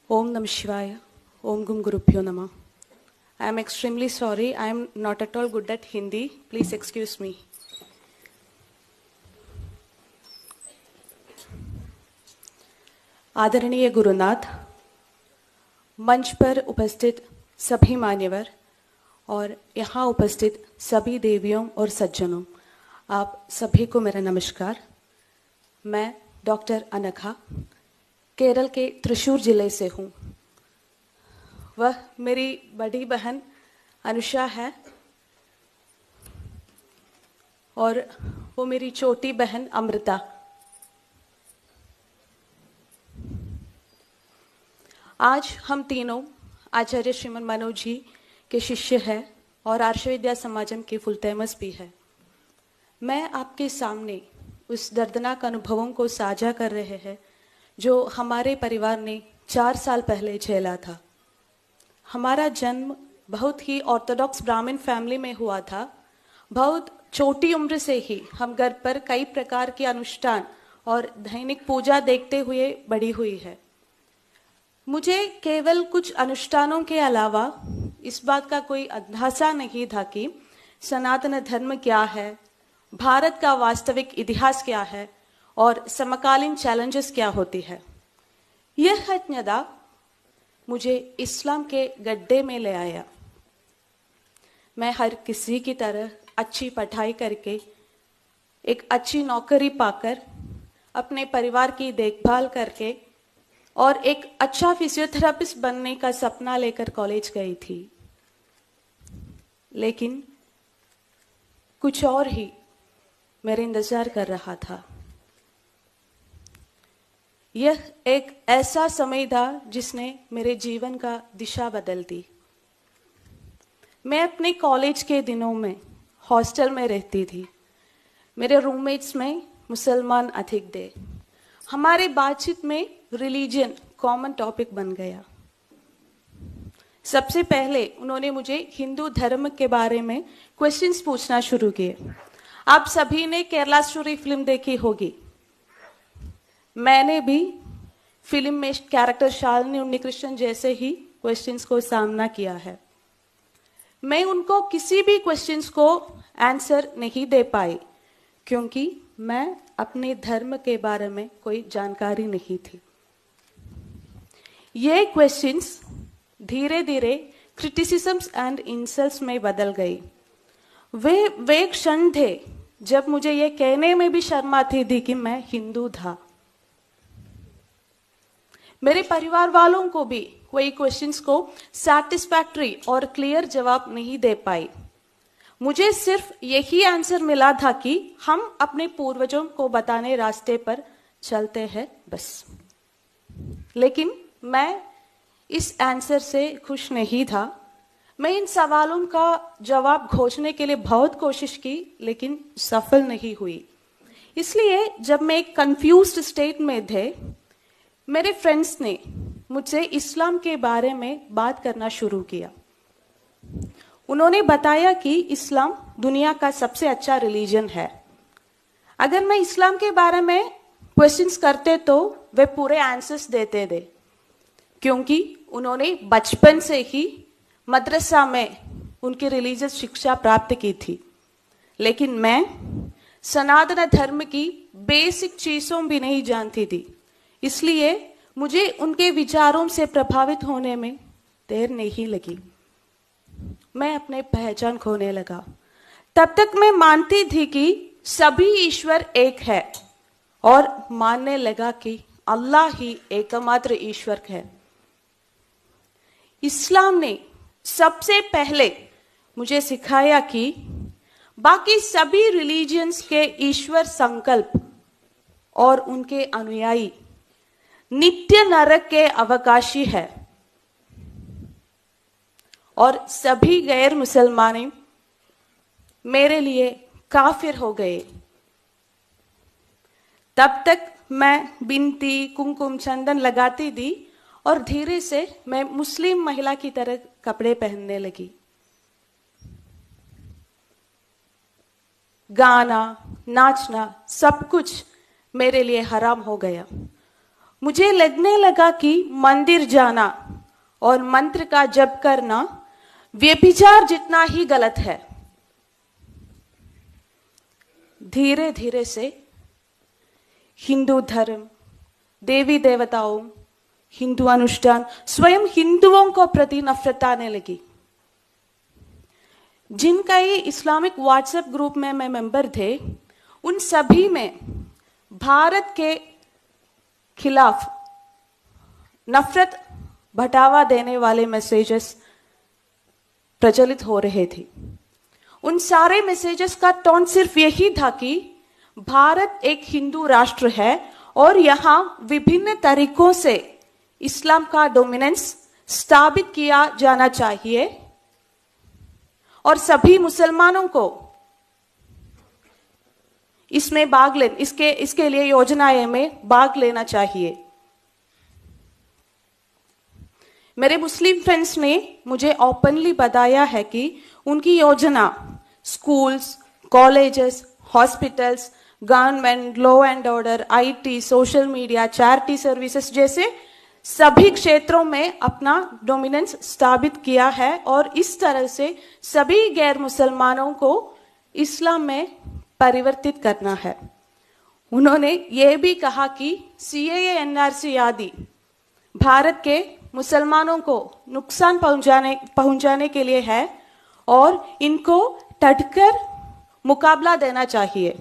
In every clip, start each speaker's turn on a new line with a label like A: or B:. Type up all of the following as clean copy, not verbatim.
A: Om Nam Shivaya. Om Gum Gurubhyo Namah. I am extremely sorry. I am not at all good at Hindi. Please excuse me. आदरणीय गुरुनाथ, मंच पर उपस्थित सभी मान्यवर और यहाँ उपस्थित सभी देवियों और सज्जनों, आप सभी को मेरा नमस्कार। मैं डॉक्टर अनघा केरल के त्रिशूर जिले से हूँ। वह मेरी बड़ी बहन अनुषा है और वो मेरी छोटी बहन अमृता। आज हम तीनों आचार्य श्रीमन मनोज जी के शिष्य हैं और आर्ष विद्या समाजम के फुल टाइमर्स भी है। मैं आपके सामने उस दर्दनाक अनुभवों को साझा कर रहे हैं जो हमारे परिवार ने 4 साल पहले झेला था। हमारा जन्म बहुत ही ऑर्थोडॉक्स ब्राह्मण फैमिली में हुआ था। बहुत छोटी उम्र से ही हम घर पर कई प्रकार के अनुष्ठान और दैनिक पूजा देखते हुए बड़ी हुई है। मुझे केवल कुछ अनुष्ठानों के अलावा इस बात का कोई अंदाजा नहीं था कि सनातन धर्म क्या है, भारत का वास्तविक इतिहास क्या है और समकालीन चैलेंजेस क्या होती है। यह अज्ञाता मुझे इस्लाम के गड्ढे में ले आया। मैं हर किसी की तरह अच्छी पढ़ाई करके, एक अच्छी नौकरी पाकर, अपने परिवार की देखभाल करके और एक अच्छा फिजियोथेरेपिस्ट बनने का सपना लेकर कॉलेज गई थी। लेकिन कुछ और ही मेरे इंतजार कर रहा था। यह एक ऐसा समय था जिसने मेरे जीवन का दिशा बदल दी। मैं अपने कॉलेज के दिनों में हॉस्टल में रहती थी। मेरे रूममेट्स में मुसलमान अधिक थे। हमारे बातचीत में रिलीजन कॉमन टॉपिक बन गया। सबसे पहले उन्होंने मुझे हिंदू धर्म के बारे में क्वेश्चंस पूछना शुरू किए। आप सभी ने केरला स्टोरी फिल्म देखी होगी। मैंने भी फिल्म में कैरेक्टर शालिनी उन्नीकृष्णन जैसे ही क्वेश्चंस को सामना किया है। मैं उनको किसी भी क्वेश्चंस को आंसर नहीं दे पाई क्योंकि मैं अपने धर्म के बारे में कोई जानकारी नहीं थी। ये क्वेश्चंस धीरे धीरे क्रिटिसिज्म्स एंड इंसल्ट्स में बदल गई। वे क्षण थे जब मुझे ये कहने में भी शर्म आती थी कि मैं हिंदू था। मेरे परिवार वालों को भी कोई क्वेश्चंस को सैटिस्फैक्टरी और क्लियर जवाब नहीं दे पाई। मुझे सिर्फ यही आंसर मिला था कि हम अपने पूर्वजों को बताने रास्ते पर चलते हैं बस। लेकिन मैं इस आंसर से खुश नहीं था। मैं इन सवालों का जवाब खोजने के लिए बहुत कोशिश की लेकिन सफल नहीं हुई। इसलिए जब मैं एक कंफ्यूज्ड स्टेट में थे, मेरे फ्रेंड्स ने मुझसे इस्लाम के बारे में बात करना शुरू किया। उन्होंने बताया कि इस्लाम दुनिया का सबसे अच्छा रिलीजन है। अगर मैं इस्लाम के बारे में क्वेश्चंस करते तो वे पूरे आंसर्स देते थे क्योंकि उन्होंने बचपन से ही मदरसा में उनकी रिलीजियस शिक्षा प्राप्त की थी। लेकिन मैं सनातन धर्म की बेसिक चीजों भी नहीं जानती थी। इसलिए मुझे उनके विचारों से प्रभावित होने में देर नहीं लगी। मैं अपने पहचान खोने लगा। तब तक मैं मानती थी कि सभी ईश्वर एक है और मानने लगा कि अल्लाह ही एकमात्र ईश्वर है। इस्लाम ने सबसे पहले मुझे सिखाया कि बाकी सभी रिलीजियंस के ईश्वर संकल्प और उनके अनुयायी नित्य नरक के अवकाशी है और सभी गैर मुसलमान मेरे लिए काफिर हो गए। तब तक मैं बिनती, कुमकुम, चंदन लगाती थी और धीरे से मैं मुस्लिम महिला की तरह कपड़े पहनने लगी। गाना, नाचना सब कुछ मेरे लिए हराम हो गया। मुझे लगने लगा कि मंदिर जाना और मंत्र का जप करना व्यभिचार जितना ही गलत है। धीरे धीरे से हिंदू धर्म, देवी देवताओं, हिंदू अनुष्ठान, स्वयं हिंदुओं को प्रति नफरत आने लगी। जिनका ये इस्लामिक व्हाट्सएप ग्रुप में मैं मेंबर थे, उन सभी में भारत के खिलाफ नफरत भड़कावा देने वाले मैसेजेस प्रचलित हो रहे थे। उन सारे मैसेजेस का टोन सिर्फ यही था कि भारत एक हिंदू राष्ट्र है और यहां विभिन्न तरीकों से इस्लाम का डोमिनेंस स्थापित किया जाना चाहिए और सभी मुसलमानों को इसमें इसके लिए योजनाएं में भाग लेना चाहिए। मेरे मुस्लिम फ्रेंड्स ने मुझे ओपनली बताया है कि उनकी योजना schools, colleges, hospitals, government, law and order, IT, social media, charity services जैसे सभी क्षेत्रों में अपना डोमिनेंस स्थापित किया है और इस तरह से सभी गैर मुसलमानों को इस्लाम में परिवर्तित करना है। उन्होंने ये भी कहा कि सीएए, एनआरसी आदि भारत के मुसलमानों को नुकसान पहुंचाने के लिए है और इनको डटकर मुकाबला देना चाहिए।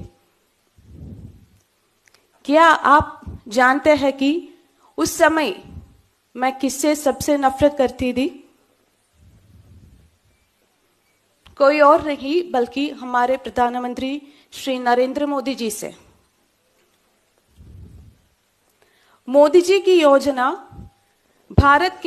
A: क्या आप जानते हैं कि उस समय मैं किससे सबसे नफरत करती थी? कोई और नहीं बल्कि हमारे प्रधानमंत्री श्री नरेंद्र मोदी जी से। मोदी जी की योजना भारत के